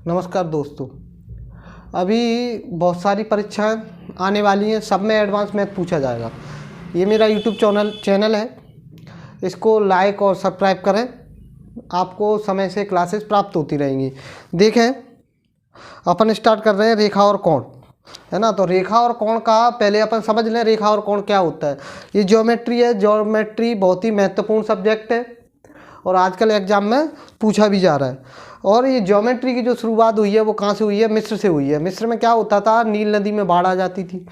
नमस्कार दोस्तों, अभी बहुत सारी परीक्षाएं आने वाली हैं, सब में एडवांस मैथ पूछा जाएगा। ये मेरा यूट्यूब चैनल है, इसको लाइक और सब्सक्राइब करें, आपको समय से क्लासेस प्राप्त होती रहेंगी। देखें, अपन स्टार्ट कर रहे हैं रेखा और कोण, है ना। तो रेखा और कोण का पहले अपन समझ लें, रेखा और कोण क्या होता है। ये ज्योमेट्री है, ज्योमेट्री बहुत ही महत्वपूर्ण सब्जेक्ट है और आजकल एग्जाम में पूछा भी जा रहा है। और ये ज्योमेट्री की जो शुरुआत हुई है वो कहाँ से हुई है? मिस्र से हुई है। मिस्र में क्या होता था, नील नदी में बाढ़ आ जाती थी,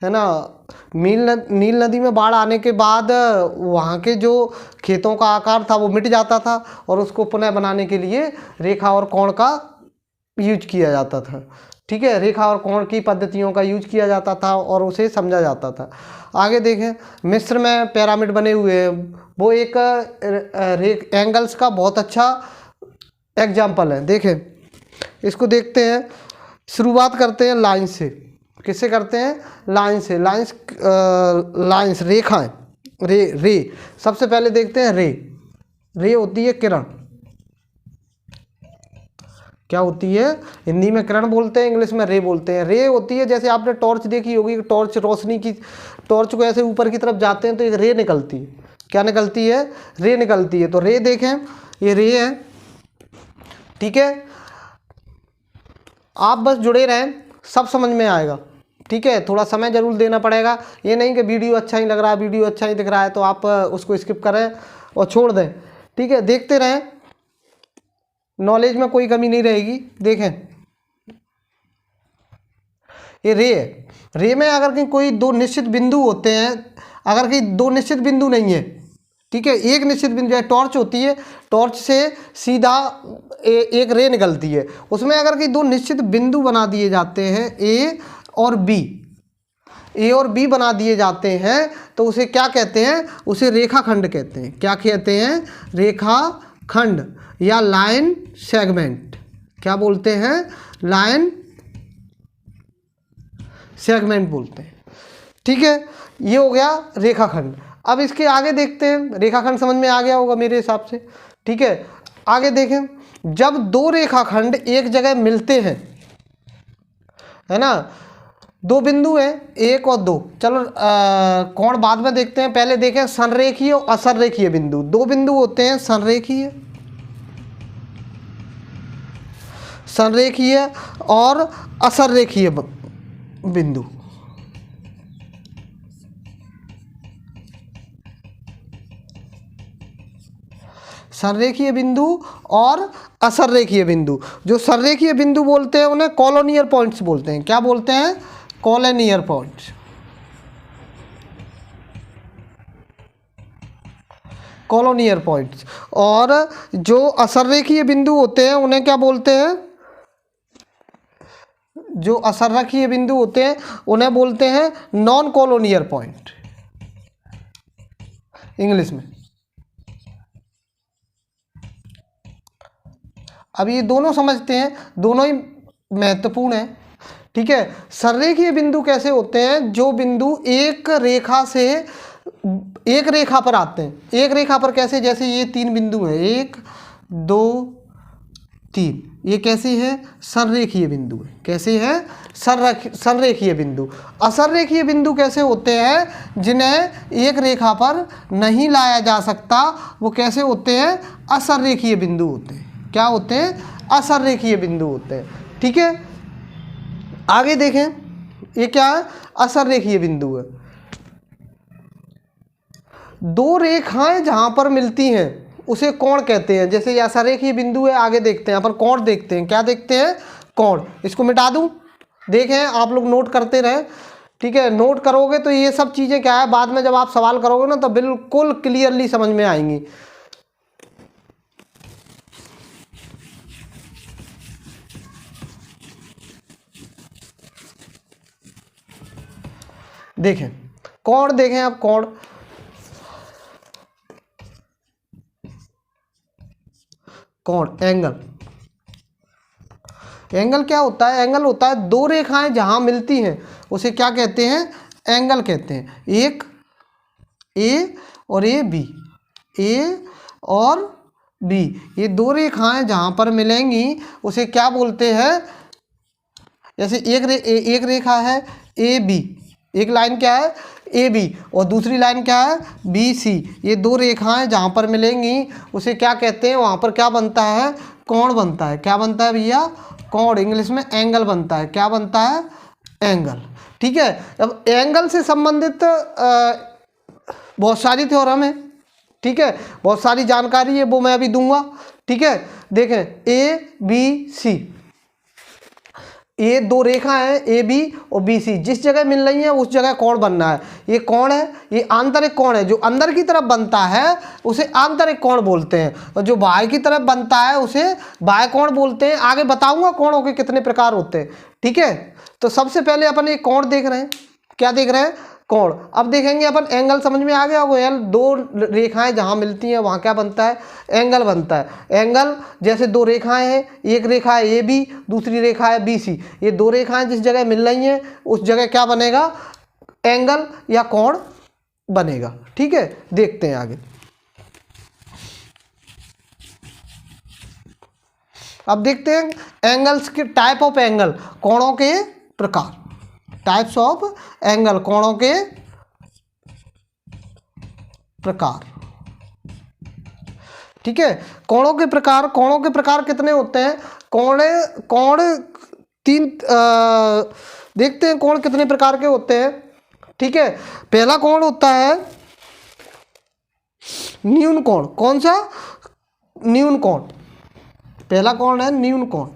है ना। नील नदी में बाढ़ आने के बाद वहाँ के जो खेतों का आकार था वो मिट जाता था और उसको पुनः बनाने के लिए रेखा और कोण का यूज किया जाता था। ठीक है, रेखा और कोण की पद्धतियों का यूज किया जाता था और उसे समझा जाता था। आगे देखें, मिस्र में पिरामिड बने हुए हैं, वो एक एंगल्स का बहुत अच्छा एग्जाम्पल है। देखें, इसको देखते हैं। शुरुआत करते हैं लाइन से। किससे करते हैं? लाइन से। लाइंस रेखाएं, रे सबसे पहले देखते हैं। रे होती है किरण। क्या होती है? हिंदी में किरण बोलते हैं, इंग्लिश में रे बोलते हैं। रे होती है, जैसे आपने टॉर्च देखी होगी, टॉर्च रोशनी की, टॉर्च को ऐसे ऊपर की तरफ जाते हैं तो एक रे निकलती है। क्या निकलती है? रे निकलती है। तो रे देखें, ये रे है। ठीक है, आप बस जुड़े रहें, सब समझ में आएगा। ठीक है, थोड़ा समय जरूर देना पड़ेगा। ये नहीं कि वीडियो अच्छा ही लग रहा है, वीडियो अच्छा ही दिख रहा है तो आप उसको स्किप करें और छोड़ दें। ठीक है, देखते रहें, नॉलेज में कोई कमी नहीं रहेगी। देखें, ये रे है। रे में अगर कहीं कोई दो निश्चित बिंदु होते हैं, अगर कहीं दो निश्चित बिंदु नहीं है, ठीक है, एक निश्चित बिंदु है, टॉर्च होती है, टॉर्च से सीधा एक रे निकलती है, उसमें अगर कहीं दो निश्चित बिंदु बना दिए जाते हैं, ए और बी बना दिए जाते हैं, तो उसे क्या कहते हैं? उसे रेखाखंड कहते हैं। क्या कहते हैं? रेखाखंड या लाइन सेगमेंट। क्या बोलते हैं? लाइन सेगमेंट बोलते हैं। ठीक है, ये हो गया रेखाखंड। अब इसके आगे देखते हैं। रेखाखंड समझ में आ गया होगा मेरे हिसाब से। ठीक है, आगे देखें, जब दो रेखाखंड एक जगह मिलते हैं, है ना, दो बिंदु हैं, एक और दो, चलो कोण बाद में देखते हैं, पहले देखें संरेखीय और असंरेखीय बिंदु। दो बिंदु होते हैं संरेखीय और असंरेखीय बिंदु। संरेखीय बिंदु और असंरेखीय बिंदु। जो संरेखीय बिंदु बोलते हैं उन्हें कॉलोनियर पॉइंट्स बोलते हैं। क्या बोलते हैं? कॉलोनियर पॉइंट्स। कॉलोनियर पॉइंट्स। और जो असंरेखीय बिंदु होते हैं उन्हें क्या बोलते हैं? जो असंरेखीय बिंदु होते हैं उन्हें बोलते हैं नॉन कॉलोनियर पॉइंट, इंग्लिश में। अब ये दोनों समझते हैं, दोनों ही महत्वपूर्ण है। ठीक है, संरेखीय बिंदु कैसे होते हैं? जो बिंदु एक रेखा पर आते हैं। एक रेखा पर कैसे? जैसे ये तीन बिंदु हैं, 1 2 3, ये कैसे है? संरेखीय बिंदु है। कैसे है? संरेखीय बिंदु। असंरेखीय बिंदु कैसे होते हैं? जिन्हें एक रेखा पर नहीं लाया जा सकता, वो कैसे होते हैं? असंरेखीय बिंदु होते हैं। क्या होते हैं? असंरेखीय बिंदु होते हैं। ठीक है, आगे देखें, ये क्या है? असंरेखीय बिंदु है। दो रेखाएं जहां पर मिलती हैं उसे कोण कहते हैं। जैसे ये असंरेखीय बिंदु है, आगे देखते हैं अपन कोण देखते हैं। क्या देखते हैं? कोण। इसको मिटा दूं? देखें, आप लोग नोट करते रहें। ठीक है, नोट करोगे तो ये सब चीजें क्या है, बाद में जब आप सवाल करोगे ना तो बिल्कुल क्लियरली समझ में आएंगी। देखें, कोण देखें आप, कोण एंगल क्या होता है? एंगल होता है दो रेखाएं जहां मिलती हैं उसे क्या कहते हैं? एंगल कहते हैं। एक ए और ए बी, ए और बी, ये दो रेखाएं जहाँ पर मिलेंगी उसे क्या बोलते हैं? जैसे एक रेखा है ए बी, एक लाइन क्या है ए बी, और दूसरी लाइन क्या है बी सी। ये दो रेखाएं जहाँ पर मिलेंगी उसे क्या कहते हैं? वहाँ पर क्या बनता है? कोण बनता है। क्या बनता है भैया? कोण। इंग्लिश में एंगल बनता है। क्या बनता है? एंगल। ठीक है। अब एंगल से संबंधित बहुत सारी थ्योरम है। ठीक है, बहुत सारी जानकारी है, वो मैं अभी दूंगा। ठीक है, देखें ए बी सी, ये दो रेखा है ए बी और बी सी, जिस जगह मिल रही है उस जगह कोण बनना है। ये कोण है, ये आंतरिक कोण है। जो अंदर की तरफ बनता है उसे आंतरिक कोण बोलते हैं, और जो बाहर की तरफ बनता है उसे बाह्य कोण बोलते हैं। आगे बताऊंगा कोणों के कितने प्रकार होते हैं। ठीक है, तो सबसे पहले अपन एक कोण देख रहे हैं। क्या देख रहे हैं? कोण। अब देखेंगे अपन एंगल, समझ में आ गया होगा। दो रेखाएं जहां मिलती हैं वहां क्या बनता है? एंगल बनता है। एंगल जैसे दो रेखाएं हैं, एक रेखा है ए बी, दूसरी रेखा है बी सी। ये दो रेखाएं जिस जगह मिल रही हैं उस जगह क्या बनेगा? एंगल या कोण बनेगा। ठीक है, देखते हैं आगे। अब देखते हैं एंगल्स के टाइप ऑफ एंगल, कोणों के प्रकार। टाइप्स ऑफ एंगल, कोणों के प्रकार। ठीक है, कोणों के प्रकार। कोणों के प्रकार कितने होते हैं? कोण तीन देखते हैं कोण कितने प्रकार के होते हैं। ठीक है, पहला कोण होता है न्यून कोण। कौन सा? न्यून कोण। पहला कोण है न्यून कोण।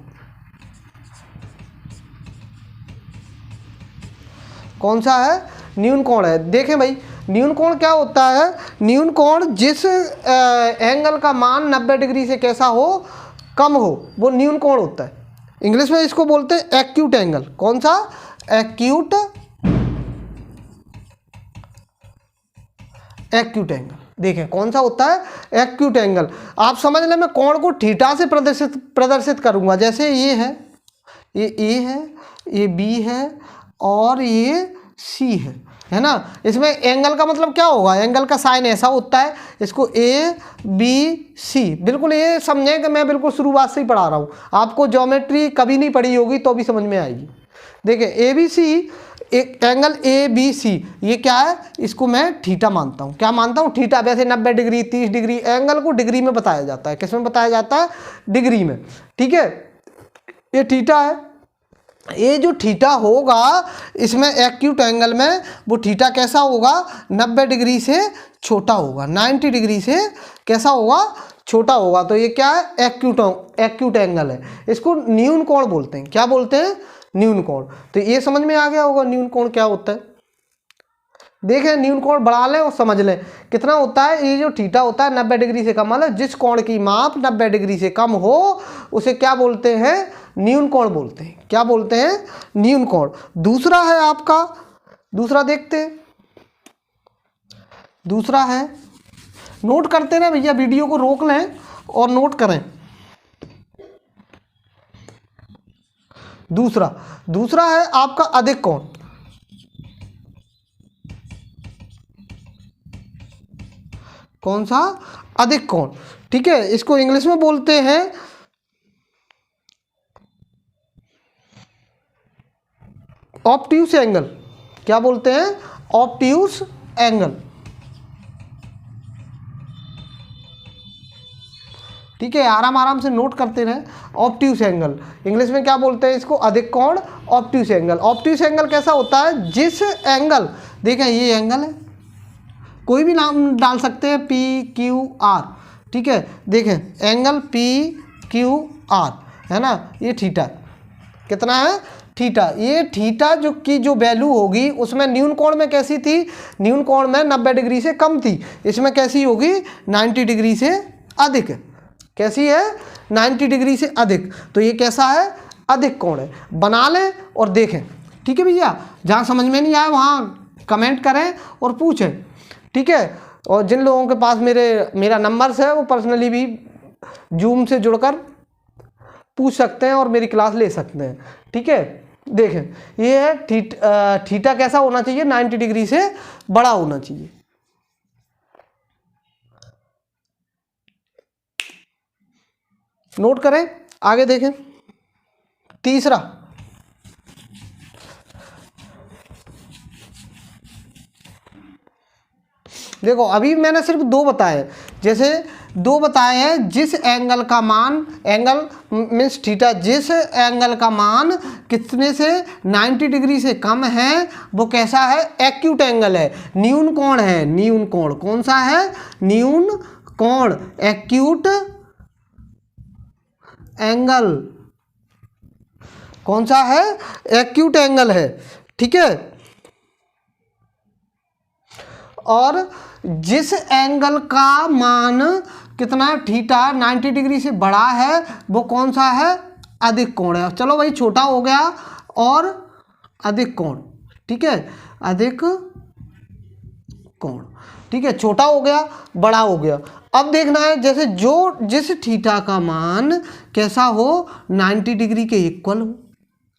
कौन सा है? न्यून कोण है। देखें भाई, न्यून कोण क्या होता है? न्यून कोण जिस एंगल का मान 90 डिग्री से कैसा हो, कम हो, वो न्यून कोण होता है। इंग्लिश में इसको बोलते हैं एक्यूट एंगल। कौन सा? Acute angle. देखें कौन सा होता है? Acute angle. आप समझ लें, मैं कोण को थीटा से प्रदर्शित करूंगा। जैसे ये है, ये ए है, ये बी है और ये सी है ना। इसमें एंगल का मतलब क्या होगा? एंगल का साइन ऐसा होता है, इसको ए बी सी। बिल्कुल ये समझें कि मैं बिल्कुल शुरुआत से ही पढ़ा रहा हूँ। आपको ज्योमेट्री कभी नहीं पढ़ी होगी तो भी समझ में आएगी। देखिए ए बी सी, एक एंगल ए बी सी, ये क्या है? इसको मैं थीटा मानता हूँ। क्या मानता हूँ? थीटा। वैसे 90 डिग्री 30 डिग्री एंगल को डिग्री में बताया जाता है। किस में बताया जाता है? डिग्री में। ठीक है, ये थीटा है। ये जो थीटा होगा इसमें एक्यूट एंगल में, वो थीटा कैसा होगा? 90 डिग्री से छोटा होगा। 90 डिग्री से कैसा होगा? छोटा होगा। तो ये क्या है? एक्यूट एंगल है। इसको न्यून कोण बोलते हैं। क्या बोलते हैं? न्यून कोण। तो ये समझ में आ गया होगा न्यून कोण क्या होता है। देखें, न्यून कोण बढ़ा लें और समझ लें कितना होता है। ये जो थीटा होता है 90 डिग्री से कम, मतलब जिस कोण की माप 90 डिग्री से कम हो उसे क्या बोलते हैं? न्यून कोण बोलते हैं। क्या बोलते हैं? न्यून कोण। दूसरा है आपका, दूसरा देखते हैं। दूसरा है, नोट करते ना भैया, वीडियो को रोक लें और नोट करें। दूसरा है आपका अधिक कोण। कौन सा? अधिक कोण। ठीक है, इसको इंग्लिश में बोलते हैं ऑब्ट्यूस एंगल। क्या बोलते हैं? Obtuse angle. ठीक है, आराम से नोट करते रहे। ऑब्ट्यूस एंगल, इंग्लिश में क्या बोलते हैं इसको? अधिक कोण, ऑब्ट्यूस एंगल। ऑब्ट्यूस एंगल कैसा होता है? जिस एंगल, देखें ये एंगल है, कोई भी नाम डाल सकते हैं, पी क्यू आर। ठीक है, देखें एंगल पी क्यू आर है ना, ये थीटा कितना है? थीटा। ये थीटा जो वैल्यू होगी उसमें न्यून कोण में कैसी थी? न्यून कोण में 90 डिग्री से कम थी। इसमें कैसी होगी? 90 डिग्री से अधिक। कैसी है? 90 डिग्री से अधिक। तो ये कैसा है? अधिक कोण है। बना लें और देखें। ठीक है भैया, जहाँ समझ में नहीं आए वहाँ कमेंट करें और पूछें। ठीक है, और जिन लोगों के पास मेरा नंबर्स है वो पर्सनली भी जूम से जुड़कर पूछ सकते हैं और मेरी क्लास ले सकते हैं। ठीक है, देखें ये है थीटा कैसा होना चाहिए, 90 डिग्री से बड़ा होना चाहिए। नोट करें, आगे देखें। तीसरा, देखो अभी मैंने सिर्फ दो बताए, जैसे दो बताए हैं, जिस एंगल का मान, एंगल मीन्स थीटा, जिस एंगल का मान कितने से 90 डिग्री से कम है वो कैसा है, एक्यूट एंगल है, न्यून कोण है। न्यून कोण कौन सा है, न्यून कोण, एक्यूट एंगल कौन सा है, एक्यूट एंगल है, ठीक है। और जिस एंगल का मान कितना थीटा 90 डिग्री से बड़ा है वो कौन सा है, अधिक कोण है। चलो भाई छोटा हो गया और अधिक कोण, ठीक है, अधिक कोण, ठीक है, छोटा हो गया बड़ा हो गया। अब देखना है जैसे जिस थीटा का मान कैसा हो, 90 डिग्री के इक्वल हो,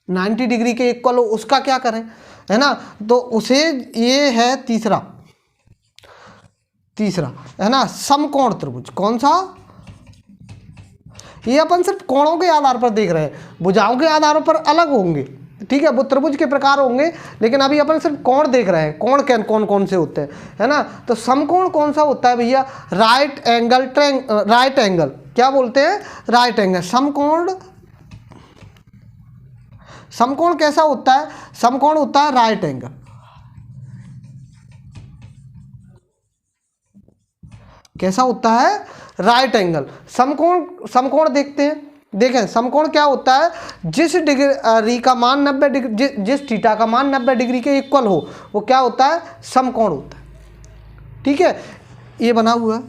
90 डिग्री के इक्वल हो, उसका क्या करें, है ना, तो उसे, ये है तीसरा है ना, समकोण त्रिभुज। कौन सा, ये अपन सिर्फ कोणों के आधार पर देख रहे हैं, भुजाओं के आधार पर अलग होंगे, ठीक है, वो त्रिभुज के प्रकार होंगे, लेकिन अभी अपन सिर्फ कोण देख रहे हैं, कोण कौन कौन से होते हैं, है ना। तो समकोण कौन सा होता है भैया, राइट एंगल, क्या बोलते हैं, राइट एंगल। समकोण कैसा होता है, समकोण होता है राइट एंगल। कैसा होता है, राइट एंगल। समकोण देखते हैं, देखें समकोण क्या होता है, जिस डिग्री का मान 90 डिग्री, जिस थीटा का मान 90 डिग्री के इक्वल हो वो क्या होता है, समकोण होता है, ठीक है। ये बना हुआ,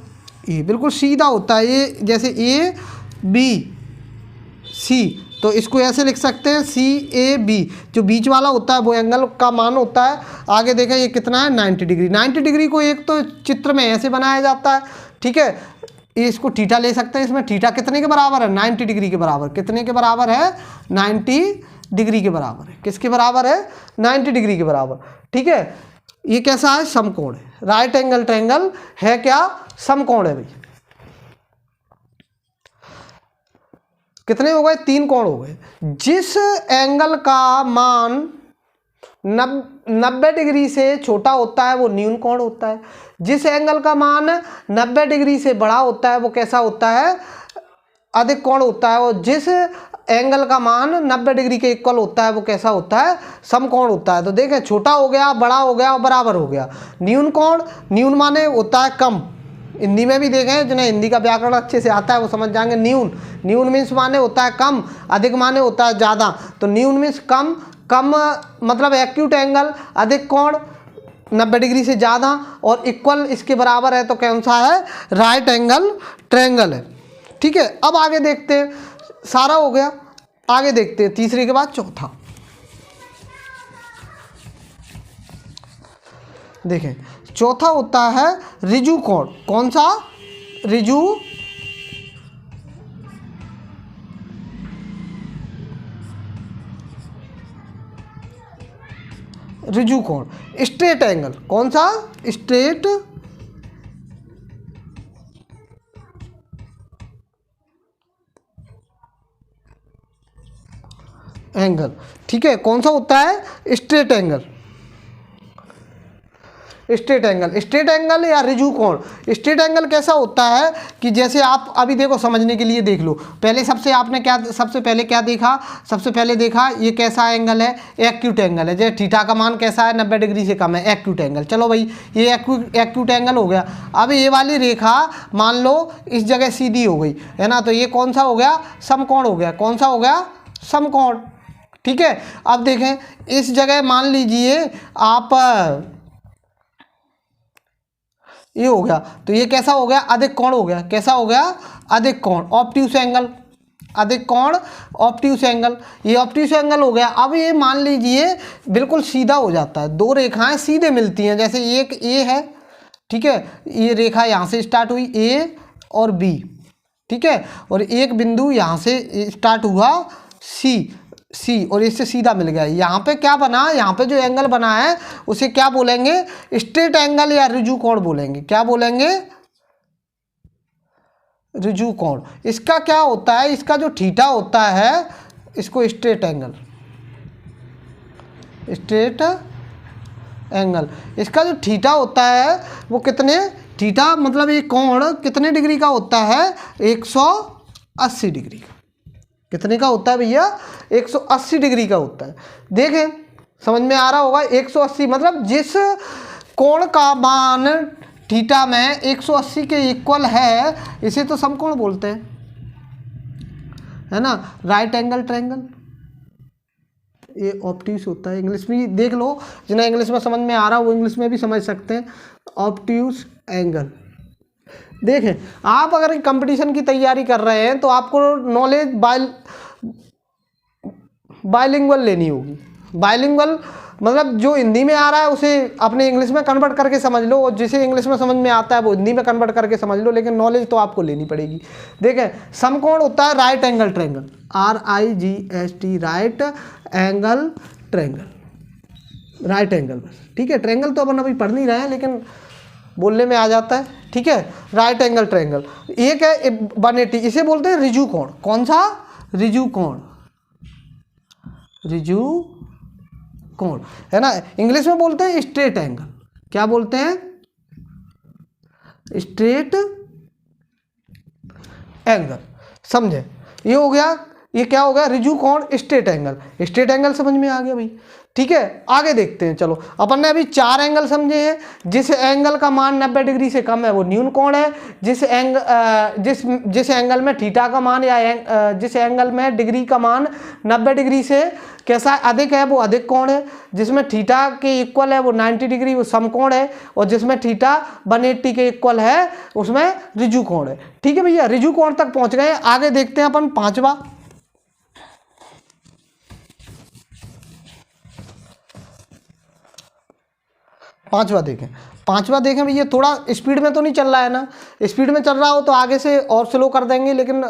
ये बिल्कुल सीधा होता है, ये जैसे ए बी सी, तो इसको ऐसे लिख सकते हैं CAB, जो बीच वाला होता है वो एंगल का मान होता है। आगे देखें ये कितना है, 90 डिग्री। 90 डिग्री को एक तो चित्र में ऐसे बनाया जाता है, ठीक है, इसको थीटा ले सकते हैं, इसमें थीटा कितने के बराबर है, 90 डिग्री के बराबर। कितने के बराबर है, 90 डिग्री के बराबर है। किसके बराबर है, 90 डिग्री के बराबर, ठीक है। ये कैसा है, समकोण है, राइट एंगल ट्रायंगल है, क्या, समकोण है भैया। कितने हो गए, 3 कोण हो गए। जिस एंगल का मान 90 डिग्री से छोटा होता है वो न्यून कोण होता है, जिस एंगल का मान 90 डिग्री से बड़ा होता है वो कैसा होता है, अधिक कोण होता है। और जिस एंगल का मान 90 डिग्री के इक्वल होता है वो कैसा होता है, समकोण होता है। तो देखें छोटा हो गया, बड़ा हो गया और बराबर हो गया। न्यून कोण, न्यून माने होता है कम, हिंदी में भी देखें, जिन्हें हिंदी का व्याकरण अच्छे से आता है वो समझ जाएंगे। न्यून मीन्स माने होता है कम, अधिक माने होता है ज़्यादा। तो न्यून मीन्स कम मतलब एक्यूट एंगल, अधिक कोण 90 डिग्री से ज़्यादा, और इक्वल इसके बराबर है, तो कौन सा है, राइट एंगल ट्रायंगल है, ठीक है। अब आगे देखते हैं, सारा हो गया, आगे देखते हैं तीसरे के बाद चौथा। देखें चौथा होता है ऋजु कोण। कौन सा, ऋजु कोण, स्ट्रेट एंगल। कौन सा, स्ट्रेट एंगल, ठीक है। कौन सा होता है, स्ट्रेट एंगल, स्ट्रेट एंगल या ऋजु कोण। स्ट्रेट एंगल कैसा होता है कि जैसे आप अभी देखो, समझने के लिए देख लो, पहले सबसे पहले क्या देखा, सबसे पहले देखा ये कैसा एंगल है, एक्यूट एंगल है। जैसे थीटा का मान कैसा है, 90 डिग्री से कम है, एक्यूट एंगल। चलो भाई ये एक्यूट एंगल हो गया। अब ये वाली रेखा मान लो इस जगह सीधी हो गई, है ना, तो ये कौन सा हो गया, समकोण हो गया। कौन सा हो गया, समकोण, ठीक है। अब देखें इस जगह मान लीजिए आप, ये हो गया, तो ये कैसा हो गया, अधिक कोण हो गया। कैसा हो गया, अधिक कोण, ऑब्ट्यूस एंगल, अधिक कोण ऑब्ट्यूस एंगल, ये ऑब्ट्यूस एंगल हो गया। अब ये मान लीजिए बिल्कुल सीधा हो जाता है, दो रेखाएं सीधे मिलती हैं। जैसे एक ए है, ठीक है, ये रेखा यहाँ से स्टार्ट हुई, ए और बी, ठीक है, और एक बिंदु यहाँ से स्टार्ट हुआ सी, सी और इससे सीधा मिल गया। यहाँ पे क्या बना, यहाँ पे जो एंगल बना है उसे क्या बोलेंगे, स्ट्रेट एंगल या रिजु कोण बोलेंगे। क्या बोलेंगे, रिजु कोण। इसका क्या होता है, इसका जो थीटा होता है इसको स्ट्रेट एंगल, स्ट्रेट एंगल। इसका जो थीटा होता है वो कितने, थीटा मतलब ये कोण कितने डिग्री का होता है, 180 डिग्री का। कितने का होता है भैया, 180 डिग्री का होता है। देखें समझ में आ रहा होगा, 180 मतलब जिस कोण का मान थीटा में 180 के इक्वल है इसे तो समकोण बोलते हैं, है ना, राइट एंगल ट्रायंगल। ये ऑब्ट्यूस होता है, इंग्लिश में देख लो, जिन्हें इंग्लिश में समझ में आ रहा है वो इंग्लिश में भी समझ सकते हैं, ऑब्ट्यूस एंगल। देखें आप अगर कंपटीशन की तैयारी कर रहे हैं तो आपको नॉलेज बाइलिंगुअल लेनी होगी। बाइलिंगुअल मतलब जो हिंदी में आ रहा है उसे अपने इंग्लिश में कन्वर्ट करके समझ लो, और जिसे इंग्लिश में समझ में आता है वो हिंदी में कन्वर्ट करके समझ लो, लेकिन नॉलेज तो आपको लेनी पड़ेगी। देखें समकोण होता है right angle triangle, RIGST, right angle triangle, right angle बस, ठीक है। ट्रायंगल तो अपन अभी पढ़ नहीं रहे हैं लेकिन बोलने में आ जाता है, ठीक है। राइट एंगल ट्रायंगल एक है 180, इसे बोलते हैं रिजु कोण। कौन सा, रिजु कोण, रिजु कोण, है ना। इंग्लिश में बोलते हैं स्ट्रेट एंगल। क्या बोलते हैं, स्ट्रेट एंगल। समझे, ये हो गया, ये क्या हो गया, रिजु कोण स्ट्रेट एंगल। स्ट्रेट एंगल समझ में आ गया भाई, ठीक है। आगे देखते हैं, चलो अपन ने अभी 4 एंगल समझे हैं। जिस एंगल का मान 90 डिग्री से कम है वो न्यून कोण है। जिस एंगल में थीटा का मान या जिस एंगल में डिग्री का मान 90 डिग्री से कैसा अधिक है वो अधिक कोण है। जिसमें थीटा के इक्वल है वो 90 डिग्री वो समकोण है, और जिसमें थीटा 180 के इक्वल है उसमें रिजु कोण है, ठीक है भैया। रिजु कोण तक पहुंच गए। आगे देखते हैं अपन पांचवा देखें भैया। थोड़ा स्पीड में तो नहीं चल रहा है ना, स्पीड में चल रहा हो तो आगे से और स्लो कर देंगे, लेकिन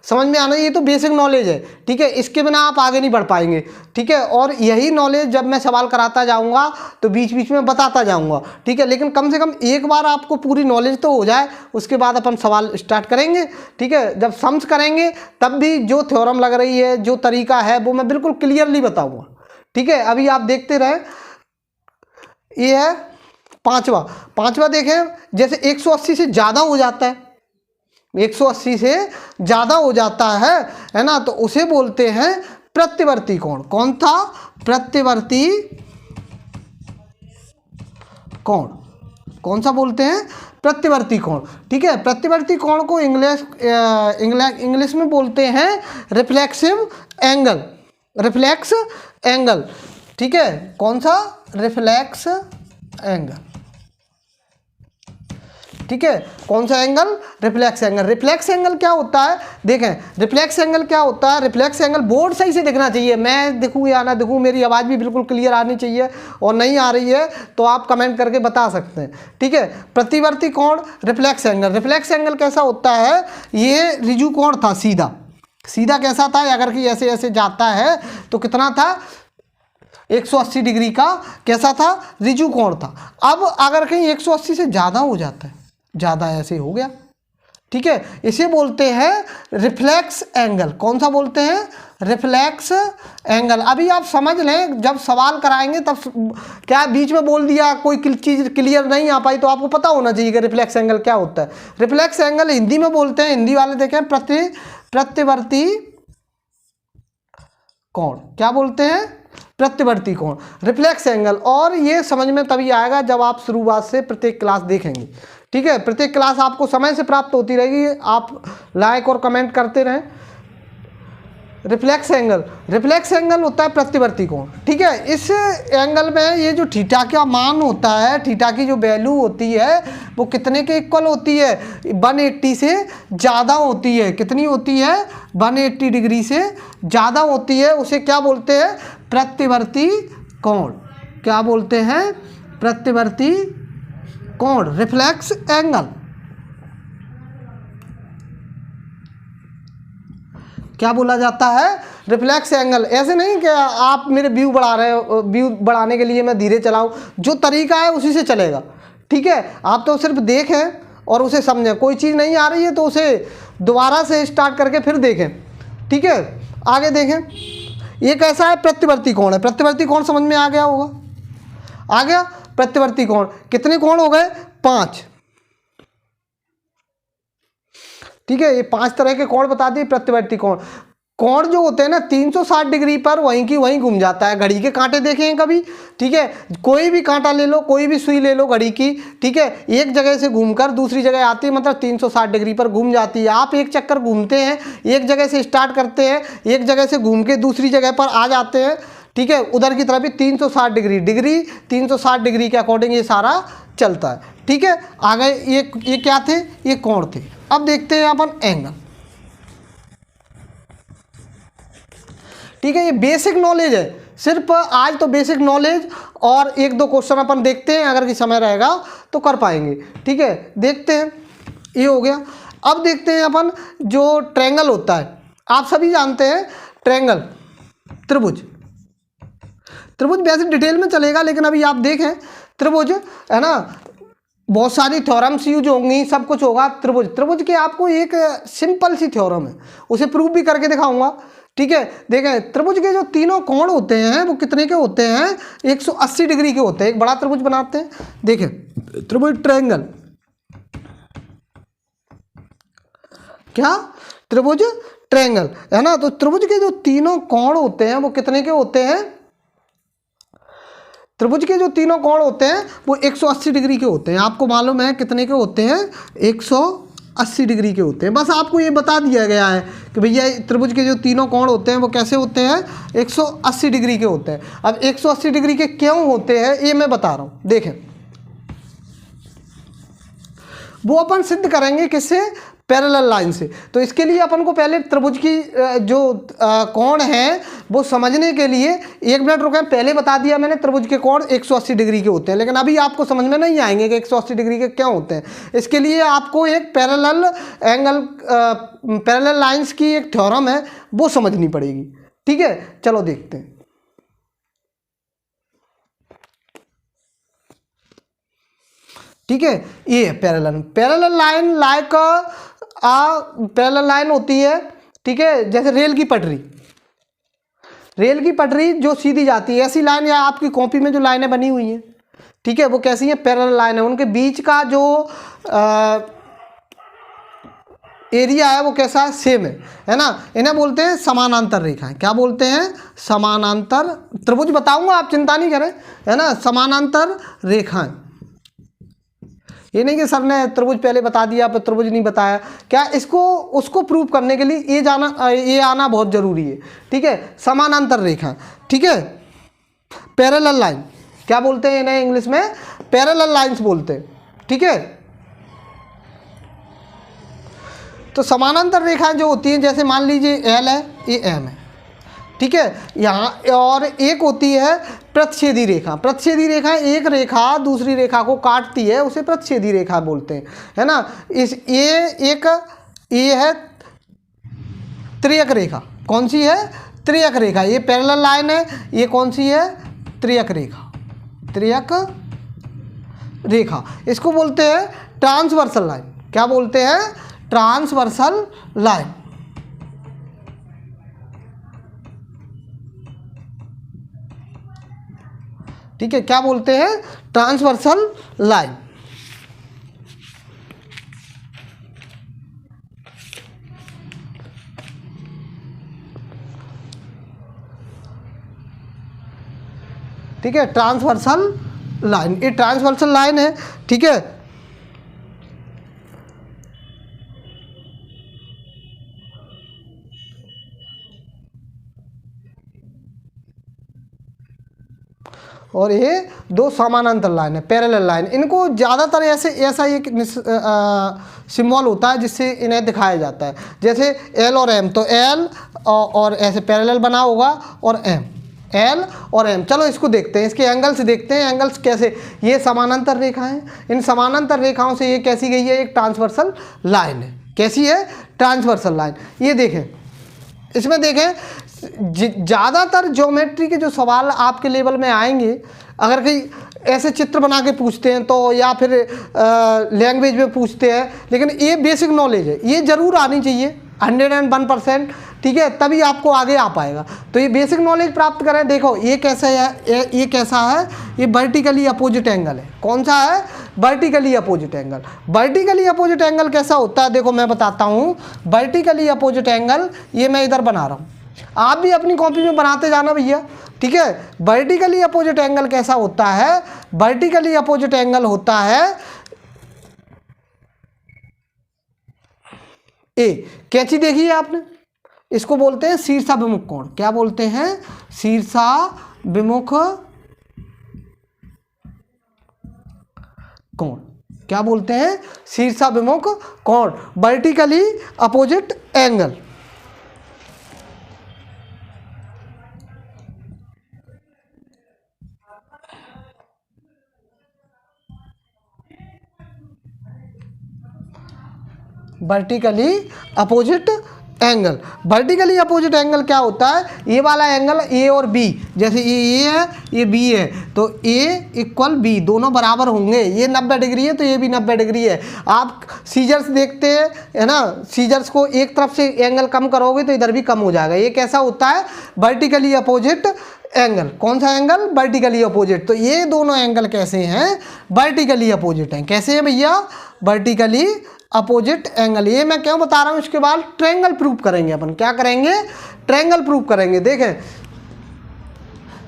समझ में आना, ये तो बेसिक नॉलेज है, ठीक है। इसके बिना आप आगे नहीं बढ़ पाएंगे, ठीक है। और यही नॉलेज जब मैं सवाल कराता जाऊंगा तो बीच बीच में बताता जाऊंगा, ठीक है। लेकिन कम से कम एक बार आपको पूरी नॉलेज तो हो जाए, उसके बाद अपन सवाल स्टार्ट करेंगे, ठीक है। जब सम्स करेंगे तब भी जो थ्योरम लग रही है, जो तरीका है वो मैं बिल्कुल क्लियरली बताऊँगा, ठीक है। अभी आप देखते रहें, ये है पांचवा देखें। जैसे 180 से ज़्यादा हो जाता है, 180 से ज़्यादा हो जाता है ना, तो उसे बोलते हैं प्रत्यवर्ती कोण। कौन था, प्रत्यवर्ती कोण। कौन सा बोलते हैं, प्रत्यवर्ती कोण, ठीक है। प्रत्यवर्ती कोण को इंग्लिश में बोलते हैं रिफ्लेक्सिव एंगल, रिफ्लेक्स एंगल, ठीक है। कौन सा, रिफ्लेक्स एंगल, ठीक है। कौन सा angle, reflex angle. Reflex angle क्या होता है, देखें रिफ्लेक्स एंगल क्या होता है। रिफ्लेक्स एंगल बोर्ड सही से दिखना चाहिए, मैं दिखूँ या ना दिखूँ, मेरी आवाज़ भी बिल्कुल क्लियर आनी चाहिए, और नहीं आ रही है तो आप कमेंट करके बता सकते हैं, ठीक है। प्रतिवर्ती कोण, रिफ्लेक्स एंगल। रिफ्लेक्स एंगल कैसा होता है, ये रिजु कोण था, सीधा सीधा कैसा था, अगर कि ऐसे ऐसे जाता है तो कितना था, 180 डिग्री का कैसा था, रिजु कोण था। अब अगर कहीं 180 से ज़्यादा हो जाता है, ज़्यादा ऐसे हो गया, ठीक है, इसे बोलते हैं रिफ्लेक्स एंगल। कौन सा बोलते हैं, रिफ्लेक्स एंगल। अभी आप समझ लें, जब सवाल कराएंगे तब क्या बीच में बोल दिया, कोई चीज़ क्लियर नहीं आ पाई तो आपको पता होना चाहिए कि रिफ्लेक्स एंगल क्या होता है। रिफ्लेक्स एंगल हिंदी में बोलते हैं, हिंदी वाले देखें, प्रत्यवर्ती कोण। क्या बोलते हैं, प्रत्यवर्ती कोण, रिफ्लेक्स एंगल। और ये समझ में तभी आएगा जब आप शुरुआत से प्रत्येक क्लास देखेंगे, ठीक है। प्रत्येक क्लास आपको समय से प्राप्त होती रहेगी, आप लाइक और कमेंट करते रहें। रिफ्लेक्स एंगल, रिफ्लेक्स एंगल होता है प्रत्यवर्ती कोण, ठीक है। इस एंगल में ये जो थीटा का मान होता है, थीटा की जो वैल्यू होती है वो कितने के इक्वल होती है, 180 से ज़्यादा होती है। कितनी होती है, 180 डिग्री से ज़्यादा होती है। उसे क्या बोलते हैं, प्रत्यवर्ती कोण। क्या बोलते हैं, प्रत्यवर्ती कोण, रिफ्लेक्स एंगल। क्या बोला जाता है? Reflex angle. ऐसे नहीं कि आप मेरे व्यू बढ़ा रहे हो, व्यू बढ़ाने के लिए मैं धीरे चलाऊँ, जो तरीका है उसी से चलेगा, ठीक है। आप तो सिर्फ देखें और उसे समझें, कोई चीज़ नहीं आ रही है तो उसे दोबारा से स्टार्ट करके फिर देखें, ठीक है। आगे देखें, ये कैसा है? प्रत्यावर्ती कोण है। प्रत्यावर्ती कोण समझ में आ गया होगा, आ गया। प्रत्यावर्ती कोण कितने कोण हो गए? 5, ठीक है। ये 5 तरह के कोण बता दिए। प्रत्यावर्ती कोण, कोण जो होते हैं ना 360 डिग्री पर वहीं की वहीं घूम जाता है। घड़ी के कांटे देखे हैं कभी? ठीक है, कोई भी कांटा ले लो, कोई भी सुई ले लो घड़ी की, ठीक है, एक जगह से घूमकर दूसरी जगह आती है, मतलब 360 डिग्री पर घूम जाती है। आप एक चक्कर घूमते हैं, एक जगह से स्टार्ट करते हैं, एक जगह से घूम के दूसरी जगह पर आ जाते हैं, ठीक है। उधर की तरफ भी 360 डिग्री 360 डिग्री के अकॉर्डिंग ये सारा चलता है, ठीक है। आगे ये क्या थे? ये कोण थे। अब देखते हैं अपन एंगल, ठीक है। ये बेसिक नॉलेज है, सिर्फ आज तो बेसिक नॉलेज, और 1-2 क्वेश्चन अपन देखते हैं, अगर कि समय रहेगा तो कर पाएंगे, ठीक है। देखते हैं, ये हो गया। अब देखते हैं अपन जो ट्रायंगल होता है, आप सभी जानते हैं ट्रायंगल, त्रिभुज। त्रिभुज वैसे डिटेल में चलेगा, लेकिन अभी आप देखें त्रिभुज है ना, बहुत सारी थ्योरम्स यूज होंगी, सब कुछ होगा। त्रिभुज के आपको एक सिंपल सी थ्योरम है, उसे प्रूव भी करके दिखाऊंगा, ठीक है। देखें, त्रिभुज के जो तीनों कोण होते हैं वो कितने के होते हैं? 180 डिग्री के होते हैं। एक बड़ा त्रिभुज बनाते हैं, देखें, त्रिभुज ट्रायंगल, क्या? त्रिभुज ट्रायंगल है ना। तो त्रिभुज के जो तीनों कोण होते हैं वो कितने के होते हैं? त्रिभुज के जो तीनों कोण होते हैं वो 180 डिग्री के होते हैं। आपको मालूम है कितने के होते हैं? 180 डिग्री के होते हैं। बस आपको ये बता दिया गया है कि भैया त्रिभुज के जो तीनों कोण होते हैं वो कैसे होते हैं? 180 डिग्री के होते हैं। अब 180 डिग्री के क्यों होते हैं ये मैं बता रहा हूँ। देखें, वो अपन सिद्ध करेंगे किससे? पैरेलल लाइन से। तो इसके लिए अपन को पहले त्रिभुज की जो कोण है वो समझने के लिए 1 मिनट रुकें। पहले बता दिया मैंने त्रिभुज के कोण 180 डिग्री के होते हैं, लेकिन अभी आपको समझ में नहीं आएंगे कि 180 डिग्री के क्या होते हैं। इसके लिए आपको एक पैरेलल एंगल, पैरेलल लाइंस की एक थ्योरम है वो समझनी पड़ेगी, ठीक है। चलो देखते हैं। ठीक है, ये parallel line like parallel line होती है, ठीक है। जैसे रेल की पटरी जो सीधी जाती है, ऐसी लाइन, या आपकी कॉपी में जो लाइनें बनी हुई हैं, ठीक है, वो कैसी हैं? पैरेलल लाइन है। उनके बीच का जो एरिया है वो कैसा है? सेम है ना। इन्हें बोलते हैं समानांतर रेखाएं। क्या बोलते हैं? समानांतर। त्रिभुज बताऊंगा, आप चिंता नहीं करें, है ना। समानांतर रेखाएं, ये नहीं कि सर ने त्रिभुज पहले बता दिया पर त्रिभुज नहीं बताया। क्या इसको उसको प्रूव करने के लिए ये आना बहुत जरूरी है, ठीक है। समानांतर रेखा, ठीक है। पैरेलल लाइन क्या बोलते हैं इन्हें? इंग्लिश में पैरेलल लाइंस बोलते हैं, ठीक है। तो समानांतर रेखाएं जो होती हैं, जैसे मान लीजिए एल है, ये एम है, ठीक है। यहाँ और एक होती है प्रतिच्छेदी रेखा। प्रतिच्छेदी रेखा एक रेखा दूसरी रेखा को काटती है, उसे प्रतिच्छेदी रेखा बोलते हैं, है ना। ये है त्रियक रेखा। कौन सी है? त्रियक रेखा। ये पैरेलल लाइन है। ये कौन सी है? त्रियक रेखा। त्रियक रेखा इसको बोलते हैं ट्रांसवर्सल लाइन। क्या बोलते हैं? ट्रांसवर्सल लाइन, ठीक है। क्या बोलते हैं? Transversal line. ठीक है, ट्रांसवर्सल लाइन, ये ट्रांसवर्सल लाइन है, ठीक है। और ये दो समानांतर लाइन है, पैरेलल लाइन। इनको ज़्यादातर ऐसा एक सिंबल होता है जिससे इन्हें दिखाया जाता है, जैसे एल और एम। तो एल और ऐसे पैरेलल बना होगा, और एम, एल और एम। चलो इसको देखते हैं, इसके एंगल्स देखते हैं। एंगल्स कैसे? ये समानांतर रेखा है, इन समानांतर रेखाओं से ये कैसी गई है? एक ट्रांसवर्सल लाइन है। कैसी है? Transversal line. ये देखें, इसमें देखें ज़्यादातर ज्योमेट्री के जो सवाल आपके लेवल में आएंगे, अगर कहीं ऐसे चित्र बना के पूछते हैं तो, या फिर लैंग्वेज में पूछते हैं, लेकिन ये बेसिक नॉलेज है, ये ज़रूर आनी चाहिए 101%, ठीक है, तभी आपको आगे आ पाएगा। तो ये बेसिक नॉलेज प्राप्त करें। देखो ये कैसा है, ये कैसा है, ये वर्टिकली अपोजिट एंगल है। कौन सा है? Vertically opposite angle. Vertically opposite angle कैसा होता है, देखो मैं बताता हूँ। वर्टिकली अपोजिट एंगल ये मैं इधर बना रहा हूँ, आप भी अपनी कॉपी में बनाते जाना भैया, ठीक है। वर्टिकली अपोजिट एंगल कैसा होता है? वर्टिकली अपोजिट एंगल होता है ए, कैंची देखी है आपने, इसको बोलते हैं शीर्षाभिमुख कोण। क्या बोलते हैं? शीर्षाभिमुख कोण। क्या बोलते हैं? शीर्षाभिमुख कोण, vertically opposite angle. Vertically opposite angle. Vertically opposite angle क्या होता है? ये वाला एंगल ए और बी, जैसे ये है, ये बी है, तो ए इक्वल बी, दोनों बराबर होंगे। ये 90 डिग्री है तो ये भी 90 डिग्री है। आप सीजर्स देखते हैं, है ना, सीजर्स को एक तरफ से एंगल कम करोगे तो इधर भी कम हो जाएगा। ये कैसा होता है? Vertically opposite angle. कौन सा एंगल? Vertically opposite. तो ये दोनों एंगल कैसे हैं? वर्टिकली अपोजिट हैं। कैसे हैं भैया? Vertically opposite angle. ये मैं क्यों बता रहा हूँ, इसके बाद ट्रायंगल प्रूव करेंगे अपन। क्या करेंगे? ट्रायंगल प्रूव करेंगे। देखें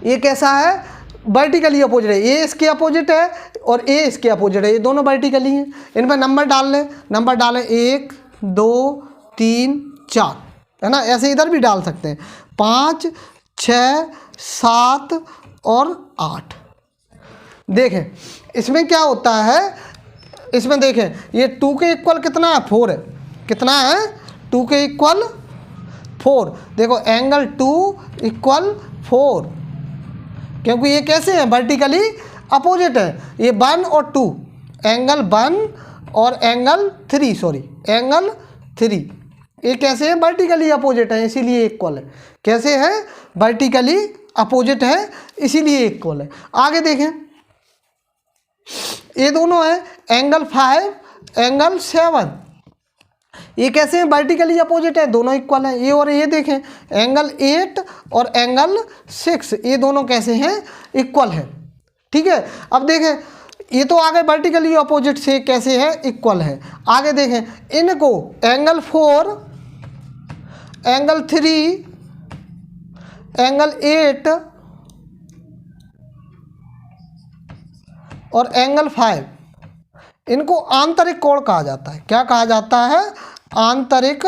ये कैसा है? वर्टिकली अपोजिट है। ये इसके अपोजिट है और ये इसके अपोजिट है, ये दोनों वर्टिकली हैं। इनमें नंबर डाल लें, नंबर डालें 1 2 3 4, है ना। ऐसे इधर भी डाल सकते हैं, 5 6 7 और 8। देखें इसमें क्या होता है, इसमें देखें ये 2 के इक्वल कितना है? 4 है। कितना है? 2 के इक्वल 4। देखो एंगल 2 इक्वल 4, क्योंकि ये कैसे हैं? वर्टिकली अपोजिट है। ये 1 और 2, एंगल 1 और एंगल 3, सॉरी एंगल 3, ये कैसे हैं? वर्टिकली अपोजिट है, इसीलिए इक्वल है। कैसे है? वर्टिकली अपोजिट है, इसीलिए इक्वल है। आगे देखें, ये दोनों है एंगल 5 एंगल 7, ये कैसे हैं? वर्टिकली अपोजिट है, दोनों इक्वल हैं। ये और ये देखें एंगल 8 और एंगल 6, ये दोनों कैसे हैं? इक्वल है, ठीक है। अब देखें ये तो आगे वर्टिकली अपोजिट से कैसे है? इक्वल है। आगे देखें इनको एंगल 4 एंगल 3 एंगल 8 और एंगल 5, इनको आंतरिक कोण कहा जाता है। क्या कहा जाता है? आंतरिक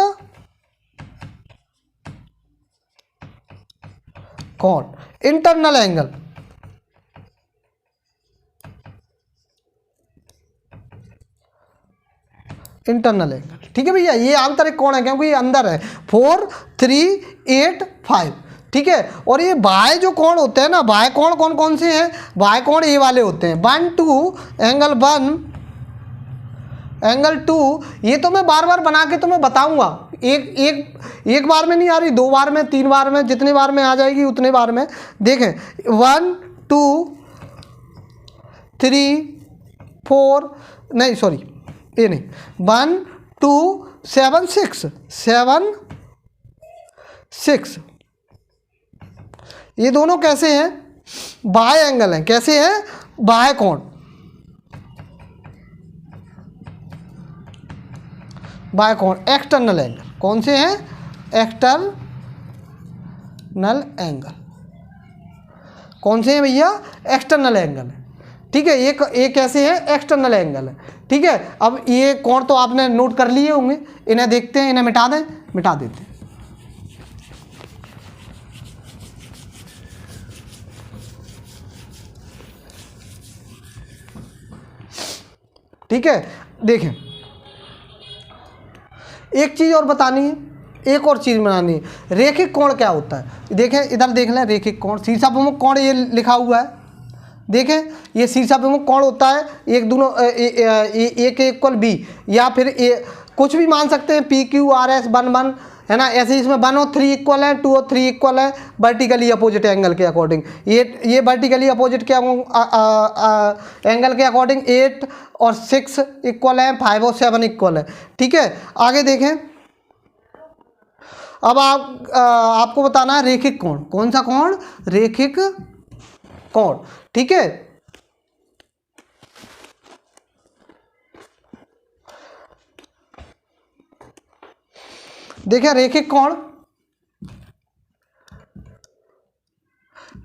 कोण, इंटरनल एंगल। इंटरनल एंगल, ठीक है भैया। ये आंतरिक कोण है क्योंकि ये अंदर है। 4 3 8 5, ठीक है। और ये बाह्य जो कोण होते हैं ना, बाह्य कोण कौन कौन से हैं? बाह्य कोण ये वाले होते हैं, 1 2 एंगल 1 एंगल 2। ये तो मैं बार बार बना के तुम्हें बताऊंगा, एक बार में नहीं आ रही, 2 बार में, 3 बार में, जितने बार में आ जाएगी उतने बार में। देखें 1 2 3 4, नहीं सॉरी ये नहीं, 1 2 7 6 7 6, ये दोनों कैसे हैं? बाह्य एंगल हैं। कैसे हैं? बाह्य कोण। बाह्य कोण, एक्सटर्नल एंगल। कौन से हैं? External angle. कौन से हैं भैया? एक्सटर्नल एंगल है, ठीक है। ये कैसे है? एक्सटर्नल एंगल है, ठीक है। अब ये कोण तो आपने नोट कर लिए होंगे, इन्हें देखते हैं, इन्हें मिटा दें, मिटा देते हैं। ठीक है। देखें एक चीज़ और बतानी है, एक और चीज़ बनानी है। रेखिक कोण क्या होता है? देखें इधर देख लें, रेखिक कोण, शीर्षाभिमुख कोण ये लिखा हुआ है। देखें ये शीर्षाभिमुख कोण होता है, एक दोनों ए के इक्वल बी, या फिर कुछ भी मान सकते हैं, PQRS 1 1, है ना। ऐसे इसमें 1 और 3 इक्वल है, 2 और 3 इक्वल है वर्टिकली अपोजिट एंगल के अकॉर्डिंग। ये वर्टिकली अपोजिट के एंगल के अकॉर्डिंग 8 और 6 इक्वल है, 5 और 7 इक्वल है। ठीक है, आगे देखें। अब आपको बताना है रेखिक कोण। कौन सा कोण? रेखिक कोण। ठीक है, देखिए रेखिक कोण,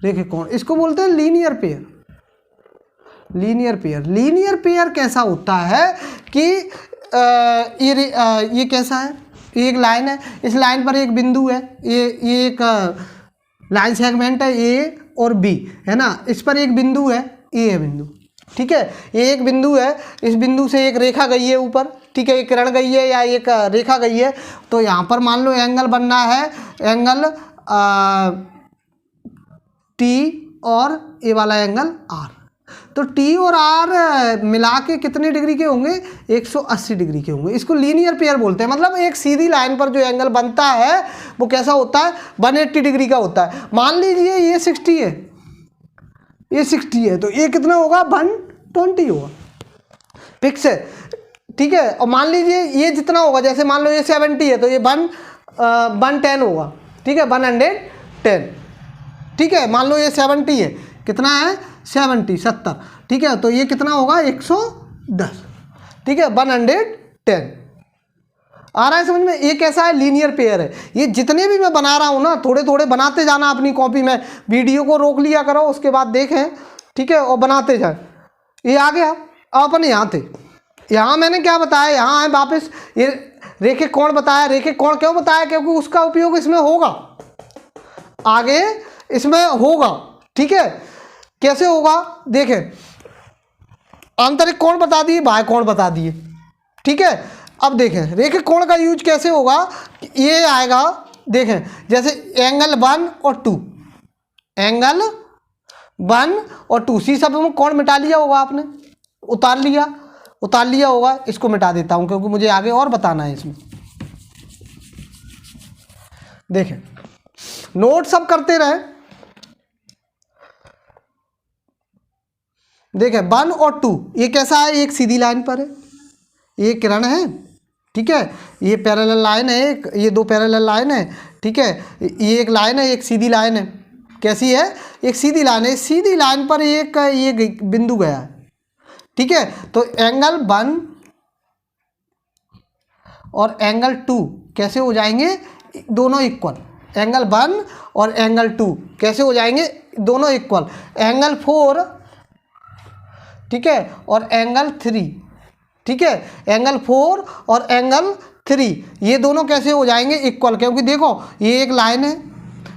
रेखिक कोण इसको बोलते हैं linear pair. Linear pair, linear pair कैसा होता है कि ये कैसा है, ये एक लाइन है, इस लाइन पर एक बिंदु है, ये एक लाइन सेगमेंट है ए और बी, है ना। इस पर एक बिंदु है, ए है बिंदु। ठीक है, ये एक बिंदु है, इस बिंदु से एक रेखा गई है ऊपर। ठीक है, एक किरण गई है या एक रेखा गई है। तो यहाँ पर मान लो एंगल बनना है, एंगल टी और ये वाला एंगल आर। तो टी और आर मिला के कितने डिग्री के होंगे? 180 डिग्री के होंगे। इसको लीनियर पेयर बोलते हैं। मतलब एक सीधी लाइन पर जो एंगल बनता है वो कैसा होता है? 180 डिग्री का होता है। मान लीजिए ये 60 है, ये 60 है, तो ये कितना होगा? 120 होगा, फिक्स है। ठीक है, और मान लीजिए ये जितना होगा, जैसे मान लो ये 70 है तो ये 110 होगा। ठीक है, 110। ठीक है, मान लो ये 70 है, कितना है? 70। ठीक है, तो ये कितना होगा? 110। ठीक है, 110 आ रहा है समझ में? ये कैसा है? लीनियर पेयर है। ये जितने भी मैं बना रहा हूँ ना, थोड़े थोड़े बनाते जाना अपनी कॉपी में, वीडियो को रोक लिया करो, उसके बाद देखें। ठीक है, और बनाते जाए। ये आ गया। अब अपन यहाँ थे, यहाँ मैंने क्या बताया? यहाँ है वापस ये रेखिक कोण बताया। रेखिक कोण क्यों बताया? क्योंकि उसका उपयोग इसमें होगा, आगे इसमें होगा। ठीक है, कैसे होगा? देखें, आंतरिक कोण बता दिए, बाह्य कोण बता दिए। ठीक है, अब देखें रेखिक कोण का यूज कैसे होगा। ये आएगा, देखें, जैसे एंगल 1 और 2, एंगल 1 और 2, सी सब में कोण मिटा लिया होगा आपने, उतार लिया होगा। इसको मिटा देता हूं क्योंकि मुझे आगे और बताना है इसमें। देखें, नोट सब करते रहे। देखें 1 और 2 ये कैसा है? एक सीधी लाइन पर है, ये किरण है। ठीक है, ये पैरेलल लाइन है, एक ये 2 पैरेलल लाइन है। ठीक है, ये एक लाइन है, एक सीधी लाइन है। कैसी है? एक सीधी लाइन है। सीधी लाइन पर एक ये बिंदु गया है। ठीक है, तो एंगल 1 और एंगल 2 कैसे हो जाएंगे? दोनों इक्वल। एंगल 1 और एंगल 2 कैसे हो जाएंगे? दोनों इक्वल। एंगल 4, ठीक है, और एंगल 3। ठीक है, एंगल 4 और एंगल 3 ये दोनों कैसे हो जाएंगे? इक्वल। क्योंकि देखो ये एक लाइन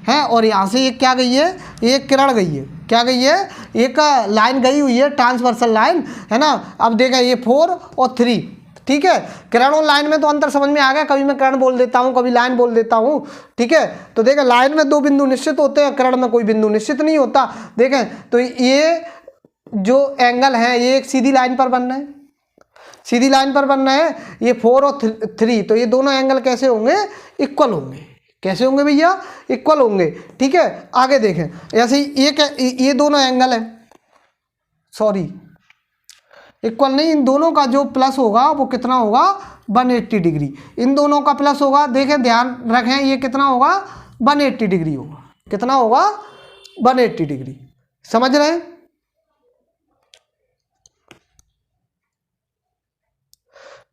है और यहाँ से एक क्या गई है? एक किरण गई है। क्या गई है? एक लाइन गई हुई है, ट्रांसवर्सल लाइन, है ना। अब देखा ये 4 और 3। ठीक है, किरण और लाइन में तो अंतर समझ में आ गया। कभी मैं किरण बोल देता हूँ, कभी लाइन बोल देता हूँ। ठीक है, तो देखें लाइन में 2 बिंदु निश्चित होते हैं, किरण में कोई बिंदु निश्चित नहीं होता। देखें तो ये जो एंगल है ये एक सीधी लाइन पर बनना है, सीधी लाइन पर बनना है। ये 4 और 3, तो ये दोनों एंगल कैसे होंगे? इक्वल होंगे। कैसे होंगे भैया? इक्वल होंगे। ठीक है, आगे देखें, ऐसे ये दोनों एंगल है, सॉरी इक्वल नहीं, इन दोनों का जो प्लस होगा वो कितना होगा? 180 डिग्री। इन दोनों का प्लस होगा। देखें, ध्यान रखें, ये कितना होगा? 180 डिग्री होगा। कितना होगा? 180 डिग्री। समझ रहे हैं?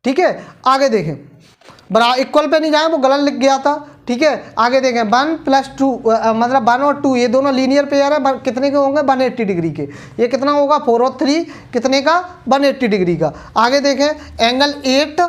ठीक है, आगे देखें, बराबर इक्वल पे नहीं जाए, वो गलत लिख गया था। ठीक है, आगे देखें 1 + 2 मतलब 1 और 2 ये दोनों लीनियर पेयर है। कितने के होंगे? 180 डिग्री के। ये कितना होगा? 4 और 3 कितने का? 180 डिग्री का। आगे देखें एंगल 8